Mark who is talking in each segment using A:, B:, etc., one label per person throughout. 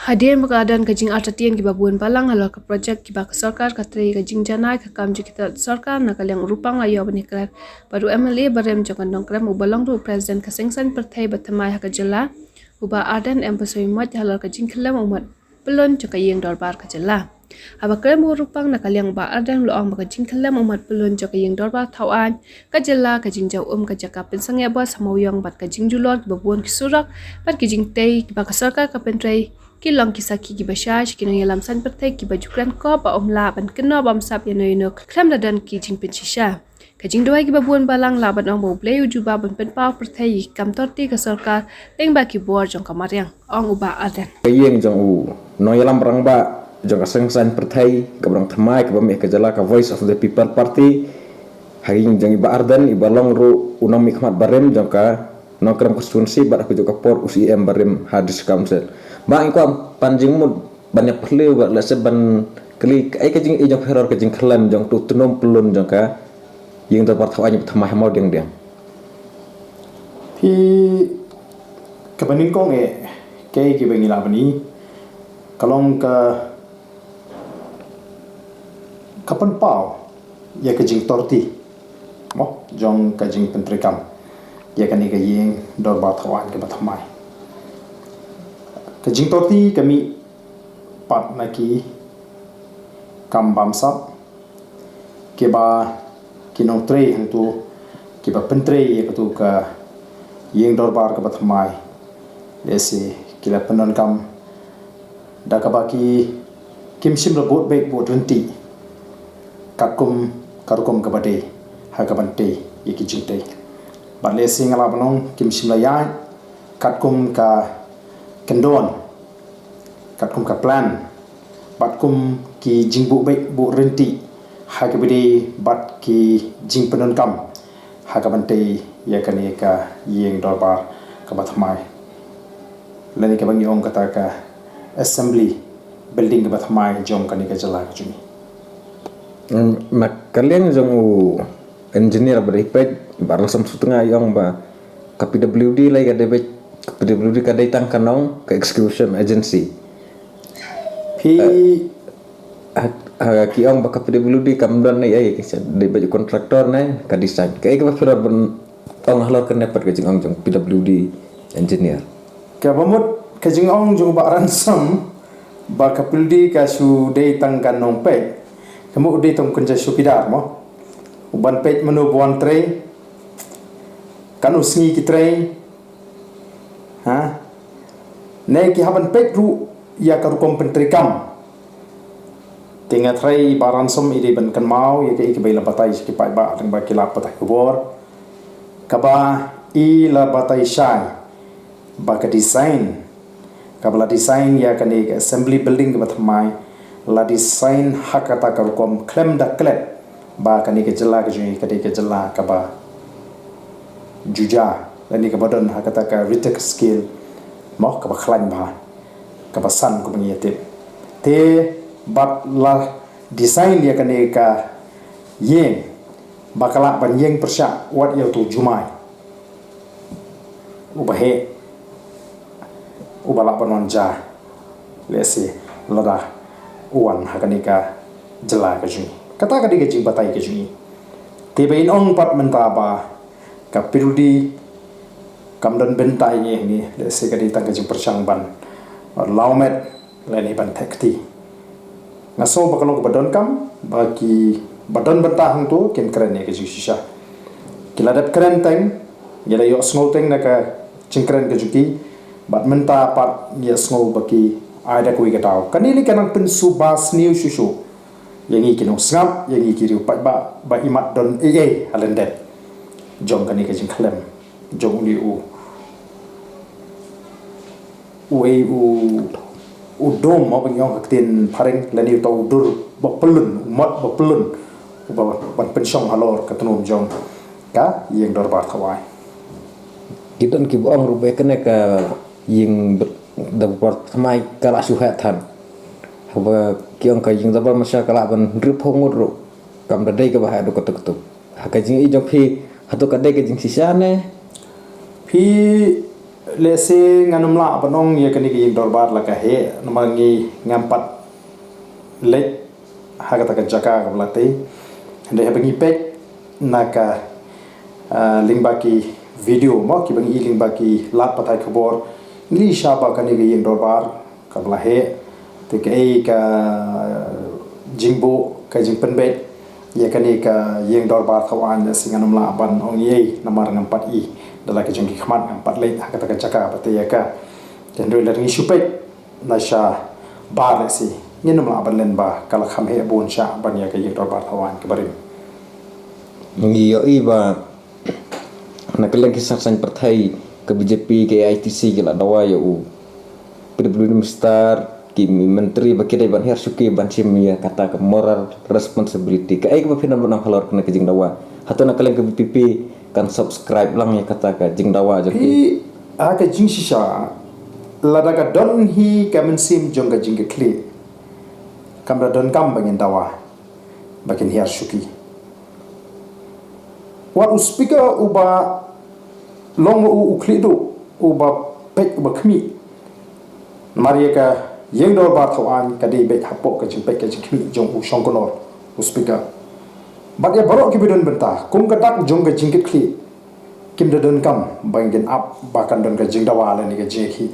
A: Hadir keadaan kajing artatian kiba buan palang halal ke projek kiba ke sarkar katri kajing janai ke kam kita sarkar nakal yang rupang ayo benikran baru MLA barem jangan dongkrem ubalong ru presiden kesengsan pertai batamai hak jela uba adan empasoi mat halal kajing kelam umat pelon cakayeng dorbar kajela abakram rupang nakal yang ba adan loang kajing kelam umat pelon cakayeng dorbar tawan kajela kajing jau kajaka pensang ya ba samawyang bat kajing julor babuan kisurak bat kajing tei kiba ke sarkar kapentrai Kilang kisaki kiba syaj kino yalam san pertai kiba jukran ko pa omla ban keno bam sap yano yano klam dadan ki jing pensisha kajing doai kiba buan balang laban ong bau blay ujuba ban pen pau pertai kam torti ka sarkar leng ba ki bor jong kamaryang ong uba aden
B: kayeng jong u no yalam rang ba jong aseng san pertai kabrang thamai ka bami ka jala ka voice of the people party haging jong iba ardan iba long ru unang mikmat barem jong ka no kram konstituensi ba aku juga por UCM barem hadis council ba ingko panjing mud banyak perlu ba lase ban klik ai kajing jong heror kajing klan jong tu tunom pelun jong ka yeng to par thawanya thamai mau deng deng
C: thì cái bên công nghệ cái bên làm này kalau kapan pau ya kajing torti mo jong kajing pentrikam ya kan iga yeng dor ba thawan ke bathamai kajing torti kami pat naki kam bamsap ke ba kinong tre hang tu ke ba pentre ya tu ka yeng dorbar ke bathamai desi kila penon kam da ka baki kim sim robot baik bo 20 kakum karukum ka bade ha ka bante yeki jinte ba lesi ngala banong kim sim la ya katkum ka kendon katkum ka plan batkum ki jingbu baik bo renti ha ka bade bat ki jing penon kam ha ka bante ya kan ka yeng dorbar ka bathamai lani ka bangi ong kata ka assembly building ka bathamai jom kan ka jala ka jumi
B: mak kalian jong u engineer beripet barang sam setengah yang ba ka PWD lai ka debet PWD ka datang kanong ka execution agency
C: pi
B: ki ong ba ka PWD kam don ai ai de baju kontraktor nai ka design ka ka fira ben ong halor kan dapat ka jong jong PWD engineer
C: ka bamut ka jing ong jong ba ransom ba ka pildi ka su de tang kanong pe kamu de tong kunja su pidar mo uban pe menu buan tre kan usngi ki tre ha ne ki haban pe ru ya ka rukom pentrikam tinga tre baransom ide ban kan mau ya ke bai la batai ki pai ba tang ba ki la patai kubor kaba i la batai shai ba ka design kabla design ya kan ke assembly building ke batmai la design hakata karukom klem da klep ba kan ke jela ke jui ke jela kaba juja lani ke badan hakata ka retake skill mo kaba khlan ba kaba san ko bangiyete te bat la design ya kan ka yeng bakala ban yeng persya wat ya tu jumai ubahe ubala panon ja lesi lada uan hakanika jela ka jui kata ka diga jing batai ka jui te bain ong pat menta ba ka pirudi kamdan bentai ni lesi ka di tang ka jing persang ban laumet leni ban tekti ngaso bakalong badon kam bagi badon bentah tu kem keren ni ka jui sisa kiladap keren teng yala yo small teng na ka cingkeren ka jui bat menta pat ya sngo baki ada kui katau kanili kanang pensu bas new susu yang iki no snap yang iki riu pat ba imat don halendet jong kani ka jing khlem jong ni u dom ma bang tin pareng lani tau dur ba pelun mat ba pelun ba ban pensong halor katunum jong ka yang dor ba thawai
B: kita ki boong rubek kena ka yeng dapat mai kala suhatan haba kiong ka yeng dapat masya kala ban rip hongur ro kam dadai ka bahaya do ketuk haka jing i jong phi hatu ka dai ka jing sisane
C: phi lese nganumla banong ya kani ki dorbar la ka he namangi ngampat lek hagata ka jaka ka blate hande habangi pek naka lingbaki video mo ki bangi lingbaki lat patai khobor ngli shaba kani ki dorbar ka blahe te ka ka jingbo ka jingpenbet ya kani ka yeng dorbar thawan singanumla ban ong ye namar ngampat i dalam kejengki khmat empat leit kata cakap pati ya ka dan doi lar ngi supek na sha bar si nginum la ban len ba kala kham he bon sha ban ya ka yek bar thawan ke barim
B: ngi yo iba na kelen kisah san partai ke BJP ke ITC ke la dawa yo u Prime Minister ki menteri bakidai ban her suki ban sim ya kata ke moral responsibility ke ai ke finan ban halor kena kejing dawa hatuna kelen ke BPP kan subscribe lang ya kata ka jing dawa je
C: ki aga jing shisha lada ka don hi kamen sim jong ka jing ke kle kamra don kam bangin dawa bakin hiar shuki wa speaker uba long u kle do uba pek uba khmi maria ka yeng dor ba thawan ka de bet hapok ka jing pek ka jing khmi jong u shongkonor speaker bat ya barok ki bidon benta kum katak jong ka jingkit kli kim da don kam bangin up bakan don ka jingdawa la ni ka jeki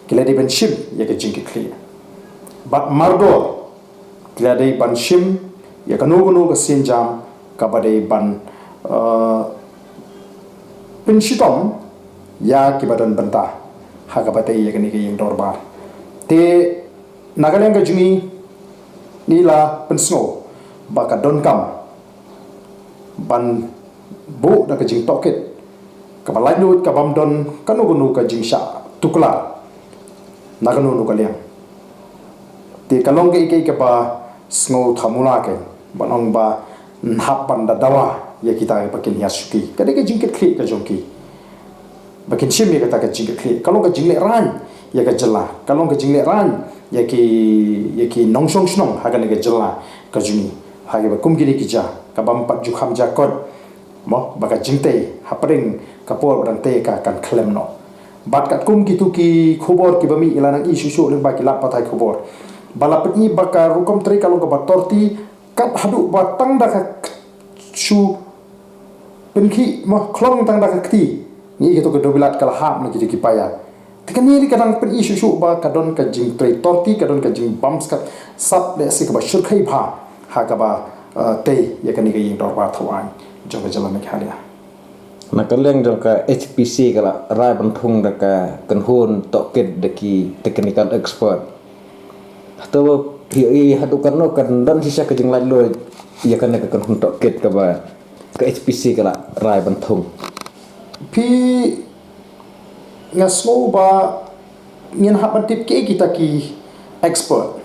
C: kila di ban shim ya ka jingkit kli bat mardo kila di ban shim ya ka nugo ka sinjam ka badai ban pinshitom ya ki badon benta ha ka batai ya ka ni ka yeng dorbar te nagalang ka jungi nila pensno baka don kam ban bu da ka jing toket ka balai lut ka bam don kanu gunu ka jing sha tukla na kanu nu ka liang te kalong ke ke ba sngo thamula ke banong ba nhap ban da dawa ya kita pa kin yasuki ka de ka jing ke kli ka jongki bakin shim ya ka jing ke kli kalong ka jing le ran ya ka jela kalong ka jing le ran ya ki nong shong snong ha ka ne ka jela ka juni ha ba kum gini ki ja kabam pat ju kham jakot mo baka jingte hapring kapor brante ka kan klem no bat kat kum kitu ki khobor ki bami ilana i susu le ba ki la patai khobor bala pni baka rukom tre kalong ka batorti kat hadu batang da ka su penki mo klong tang da ka kti ni kitu ke dobilat kala hap ni ki paya tikani ni kadang pen i susu ba kadon ka jing tre torti kadon ka jing bams kat sap le se ka ba shurkhai bha ha ka ba te ya kani ka yeng dor ba thawan jong ka jalan mekhalia
B: na kaleng jong ka HPC kala rai banthung da ka kanhun toket de ki technical expert atau hi hadukan no kan dan sisa ka jing lai lo ya kan ka kanhun toket ka ba ka HPC kala rai banthung
C: pi ngaslo ba ngin hapan tip ke kita ki expert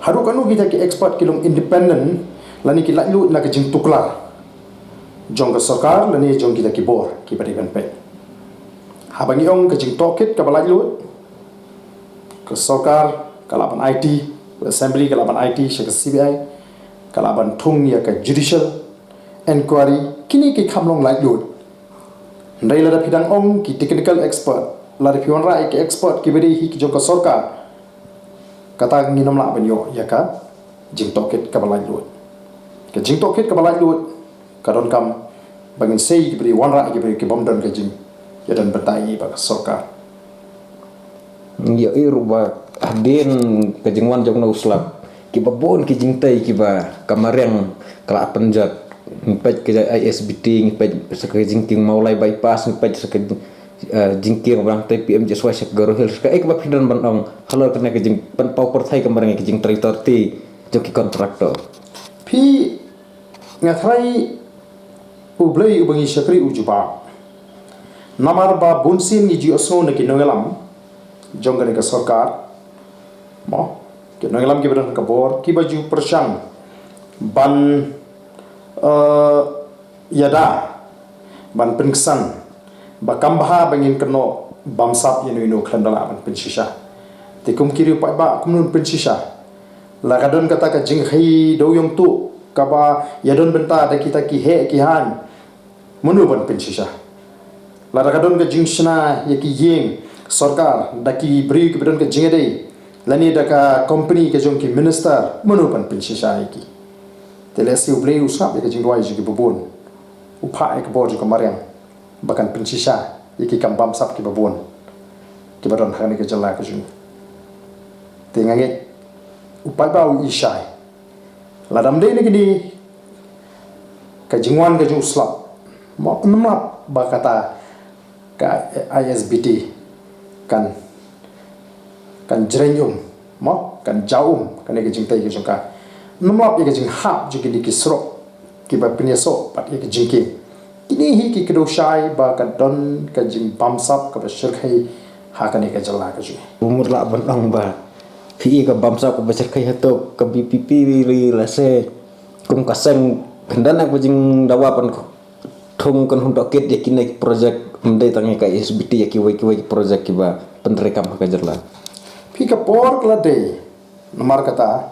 C: hadukan no kita ki expert kilong independent lani ki lai lu na ka jing tuklar jong ka sarkar lani jong kita ki bor ki pari ban pe habangi ong ka jing toket ka balai lu ka sarkar kalaban IT assembly kalaban IT shaka CBI kalaban thung ya ka judicial inquiry kini ki khamlong lai lu ndai la pidang ong ki technical expert la pion rai ki expert ki bari hi ki jong ka sarkar kata nginom la ban yo ya ka jing toket ka balai lu ke jing toket ka balai lut ka don kam bangin sei ki bri wan ra ki bri ki bom don ka jing ya dan bertai ba ka soka
B: ya iruba adin ke jing wan jong na uslap ki babon ki jing tai ki ba kamareng kala penjat pet ke ISBT pet ke jing king maulai bypass pet ke jing king orang tai PM Jeswa sek garo hil ka ek ba pindan ban ong halor kena ke jing pen pau perthai kamareng ke jing tritorti joki kontraktor
C: pi ngathrai ublei ubangi syakri ujuba namar ba bunsin ni ji osno na kinongelam jonggane ka sarkar mo kinongelam ki badan ka bor ki baju persang ban yada ban pengsan ba kambha bangin keno bamsap yenu inu khandala ban pensisha tikum kiri pa ba kumnun pensisha la kadon kata ka jing khai do yong tu kaba yadon benta da kita ki he ki han munu ban pensisha la kadon ka jing shna ya ki yeng Sarkar daki beri ke badan ke jingade lani daka company ke jong ki minister menupan pinsisa iki telesi ublei usap ke jingwai jigi bubun upa ek bor ke mariam bahkan pinsisa iki kambam sap ki bubun ki badan hani ke jala ke jung tengange upai bau isai ladam dei ni gini ka jingwan ke jung slap mo namap bakata ka ISBT kan jerenyum mo kan jaum kan ke jing tai ke jung ka namap ke jing hap jing ki kisro ki ba pinyeso pat ke jing ki kini hi ki kedo shai ba ka don ka jing bamsap ka ba shirkai ha kan ke jala ka jung
B: umur la bantang ba pi ka bamsa ko bacer kai hato ka BPP ri lase kum kaseng kendan aku jing dawapan ko thung kan hundok ket yakin projek mendai tangi ka SBT yaki wai projek kiba penrekam ka jerla
C: pi ka por kla de nomar kata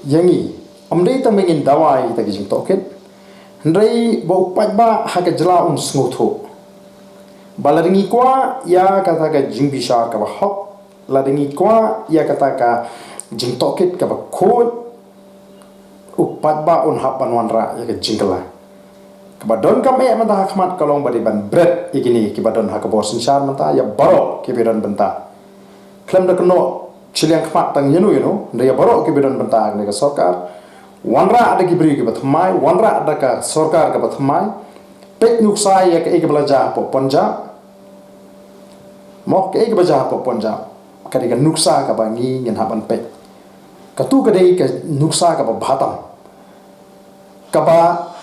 C: yangi amdei ta mengin dawai ta jing toket ndai bo pat ba ha ka jela snutho balaringi kwa ya kata ka jing bishar ka ba hok ladingi kwa ya kata ka jing toket ka ba khod upat ba un hapan wanra ya ka jingla ka ba don kam e mata khmat kalong bari ban bread igini ki ba don ha ka bor sinsar mata ya baro ki bidan benta klem da kno chiliang khmat tang yenu nda ya baro ki bidan benta ne ka sarkar wanra ada ki bri ki ba thmai wanra ada ka sarkar ka ba thmai pek nuksai ya ka e bala ja po punjab mo ke e ba ja po punjab kadika nuksa ka ba ngi ngen haban pe katu kadai ka nuksa ka ba bhatam ka ba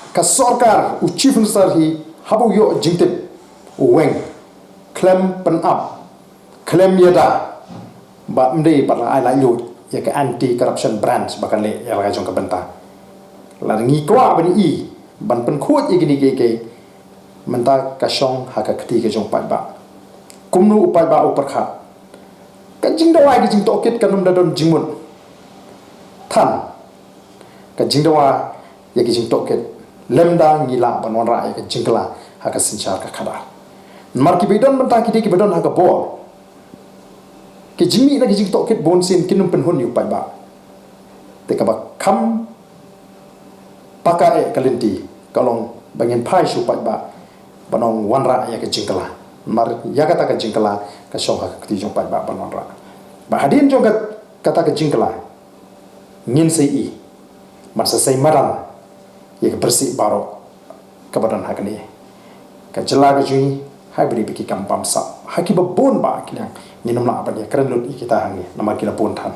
C: ka sarkar u chief minister hi habu yo jingtip u weng klem pen up klem yada ba mdei ba ai la yo ya ka anti corruption branch bakal le ya la jong ka benta la ngi kwa ba ni i ban pen khot igini ke menta ka shong ha ka khti ke jong pa ba kumnu upai ba uparkha ka jing dawa ki jing toket kanum da don jingmun than ka jing dawa ya ki jing toket lemda ngila banwan ra ya ka jingla ha ka sinchar ka khada mar ki bedon banta ki ki bedon ha ka bol ki jingmi na ki jing toket bon sin kinum pen hun yu pai ba te ka ba kham paka e kalenti kalong bangin pai shu pai ba banong wanra ya ka jingla mar ya kata ka jingkala ka shong ha kti jong pai ba ban ra ba hadin jong kata ka jingkala ngin sei i mar sa sei maran ya ka bersih baro ka badan ha kani ka jela ka jui ha bri bi ki kam pam sa ha ki ba bon ba ki nang ni nam la ba ya kran lut i kita hangi nama ki la pon than